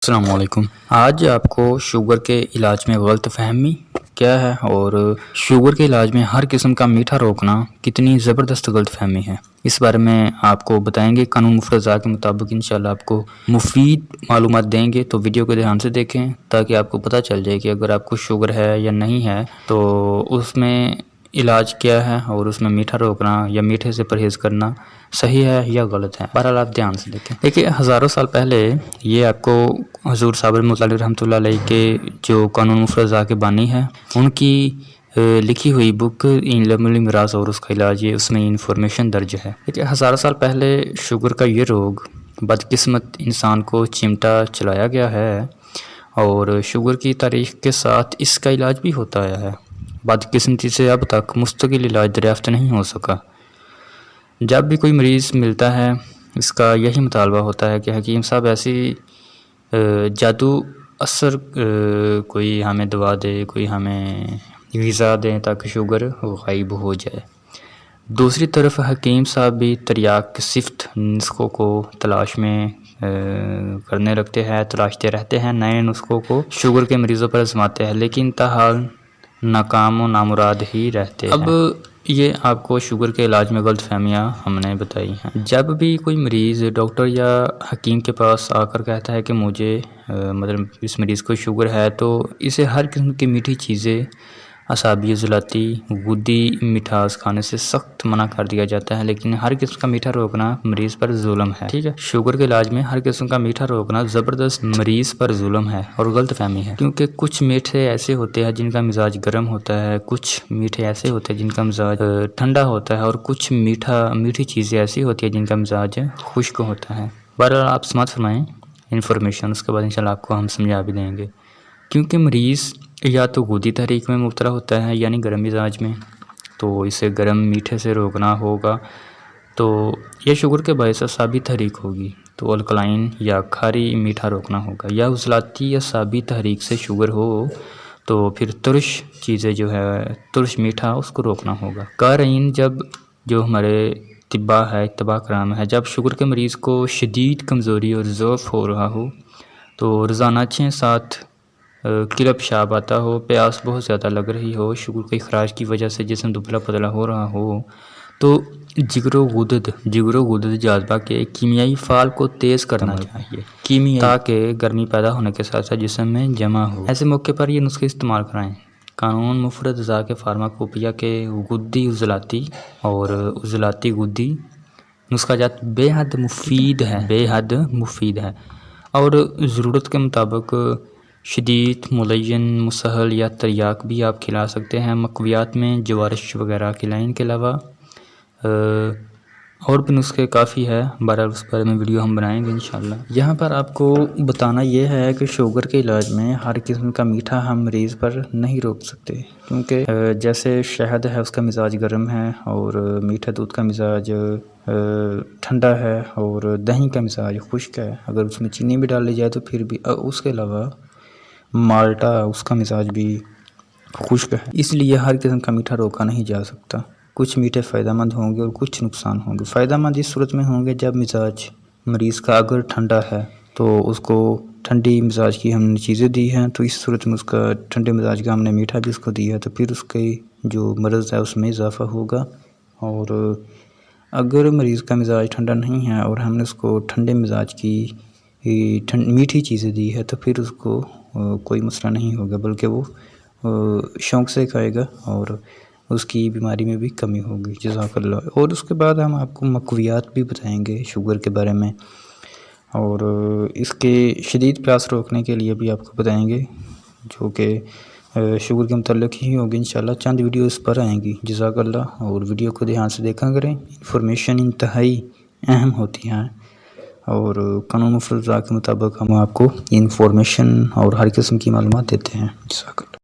السلام علیکم۔ آج آپ کو شوگر کے علاج میں غلط فہمی کیا ہے اور شوگر کے علاج میں ہر قسم کا میٹھا روکنا کتنی زبردست غلط فہمی ہے، اس بارے میں آپ کو بتائیں گے۔ قانون مفرد اجزاء کے مطابق انشاءاللہ آپ کو مفید معلومات دیں گے، تو ویڈیو کو دھیان سے دیکھیں تاکہ آپ کو پتہ چل جائے کہ اگر آپ کو شوگر ہے یا نہیں ہے تو اس میں علاج کیا ہے اور اس میں میٹھا روکنا یا میٹھے سے پرہیز کرنا صحیح ہے یا غلط ہے۔ بہرحال آپ دھیان سے دیکھیں۔ دیکھیے، ہزاروں سال پہلے یہ آپ کو حضور صابر مطلع رحمۃ اللہ علیہ کے جو قانون مفرد اجزاء کے بانی ہیں ان کی لکھی ہوئی بک علم الامراض اور اس کا علاج، یہ اس میں انفارمیشن درج ہے۔ دیکھیے، ہزاروں سال پہلے شوگر کا یہ روگ بدقسمت انسان کو چمٹا چلایا گیا ہے اور شوگر کی تاریخ کے ساتھ اس کا علاج بھی ہوتا آیا ہے۔ بدقسمتی سے اب تک مستقل علاج دریافت نہیں ہو سکا۔ جب بھی کوئی مریض ملتا ہے اس کا یہی مطالبہ ہوتا ہے کہ حکیم صاحب ایسی جادو اثر کوئی ہمیں دوا دے، کوئی ہمیں غذا دیں تاکہ شوگر غائب ہو جائے۔ دوسری طرف حکیم صاحب بھی تریاق صفت نسخوں کو تلاش میں کرنے لگتے ہیں، تلاشتے رہتے ہیں، نئے نسخوں کو شوگر کے مریضوں پر آزماتے ہیں، لیکن تاحال ناکام و نامراد ہی رہتے ہیں۔ اب یہ آپ کو شوگر کے علاج میں غلط فہمیاں ہم نے بتائی ہیں۔ جب بھی کوئی مریض ڈاکٹر یا حکیم کے پاس آ کر کہتا ہے کہ مجھے مطلب اس مریض کو شوگر ہے، تو اسے ہر قسم کی میٹھی چیزیں، اعصابی عضلاتی غدی مٹھاس کھانے سے سخت منع کر دیا جاتا ہے، لیکن ہر قسم کا میٹھا روکنا مریض پر ظلم ہے۔ ٹھیک ہے، شوگر کے علاج میں ہر قسم کا میٹھا روکنا زبردست مریض پر ظلم ہے اور غلط فہمی ہے، کیونکہ کچھ میٹھے ایسے ہوتے ہیں جن کا مزاج گرم ہوتا ہے، کچھ میٹھے ایسے ہوتے ہیں جن کا مزاج ٹھنڈا ہوتا ہے، اور کچھ میٹھی چیزیں ایسی ہوتی ہیں جن کا مزاج خشک ہوتا ہے۔ بہرحال آپ سماعت فرمائیں انفارمیشن، اس کے بعد انشاءاللہ آپ کو ہم سمجھا بھی دیں گے۔ کیونکہ مریض یا تو غدی تحریک میں مبتلا ہوتا ہے یعنی گرم مزاج میں، تو اسے گرم میٹھے سے روکنا ہوگا، تو یہ شوگر کے باعث اعصابی تحریک ہوگی تو الکلائن یا کھاری میٹھا روکنا ہوگا، یا عضلاتی اعصابی تحریک سے شوگر ہو تو پھر ترش چیزیں جو ہے ترش میٹھا اس کو روکنا ہوگا۔ قارئین، جب جو ہمارے اتباع کرام ہے، جب شوگر کے مریض کو شدید کمزوری اور ضعف ہو رہا ہو تو روزانہ 6-7 کلب پیشاب آتا ہو، پیاس بہت زیادہ لگ رہی ہو، شوگر کی خراش کی وجہ سے جسم دبلا پتلا ہو رہا ہو، تو جگر و غدد جاذبہ کے کیمیائی فعال کو تیز کرنا چاہیے تاکہ گرمی پیدا ہونے کے ساتھ ساتھ جسم میں جمع ہو۔ ایسے موقع پر یہ نسخے استعمال کرائیں۔ قانون مفرد اجزاء کے فارماکوپیا کے غدی عضلاتی اور عضلاتی غدی نسخہ جات بے حد مفید ہے اور ضرورت کے مطابق شدید ملین مسہل یا تریاق بھی آپ کھلا سکتے ہیں۔ مقویات میں جوارش وغیرہ کھلائیں، ان کے علاوہ اور بھی نسخے کافی ہے، بہرحال اس بارے میں ویڈیو ہم بنائیں گے انشاءاللہ۔ یہاں پر آپ کو بتانا یہ ہے کہ شوگر کے علاج میں ہر قسم کا میٹھا ہم مریض پر نہیں روک سکتے، کیونکہ جیسے شہد ہے اس کا مزاج گرم ہے اور میٹھا دودھ کا مزاج ٹھنڈا ہے اور دہی کا مزاج خشک ہے، اگر اس میں چینی بھی ڈال لی جائے تو پھر بھی، اس کے علاوہ مالٹا اس کا مزاج بھی خشک ہے، اس لیے ہر قسم کا میٹھا روکا نہیں جا سکتا۔ کچھ میٹھے فائدہ مند ہوں گے اور کچھ نقصان ہوں گے۔ فائدہ مند اس صورت میں ہوں گے جب مزاج مریض کا اگر ٹھنڈا ہے تو اس کو ٹھنڈی مزاج کی ہم نے چیزیں دی ہیں، تو اس صورت میں اس کا ٹھنڈے مزاج کا ہم نے میٹھا بھی اس کو دیا ہے، تو پھر اس کی جو مرض ہے اس میں اضافہ ہوگا۔ اور اگر مریض کا مزاج ٹھنڈا نہیں ہے اور ہم نے اس کو ٹھنڈے مزاج کی میٹھی چیزیں دی ہے، تو پھر اس کو کوئی مسئلہ نہیں ہوگا، بلکہ وہ شوق سے کھائے گا اور اس کی بیماری میں بھی کمی ہوگی۔ جزاک اللہ۔ اور اس کے بعد ہم آپ کو مقویات بھی بتائیں گے شوگر کے بارے میں، اور اس کے شدید پیاس روکنے کے لیے بھی آپ کو بتائیں گے، جو کہ شوگر کے متعلق ہی ہوگی انشاءاللہ۔ چند ویڈیو اس پر آئیں گی۔ جزاک اللہ، اور ویڈیو کو دھیان سے دیکھا کریں، انفارمیشن انتہائی اہم ہوتی ہیں اور قانون مفرد اجزاء کے مطابق ہم آپ کو انفارمیشن اور ہر قسم کی معلومات دیتے ہیں۔ جزاک اللہ۔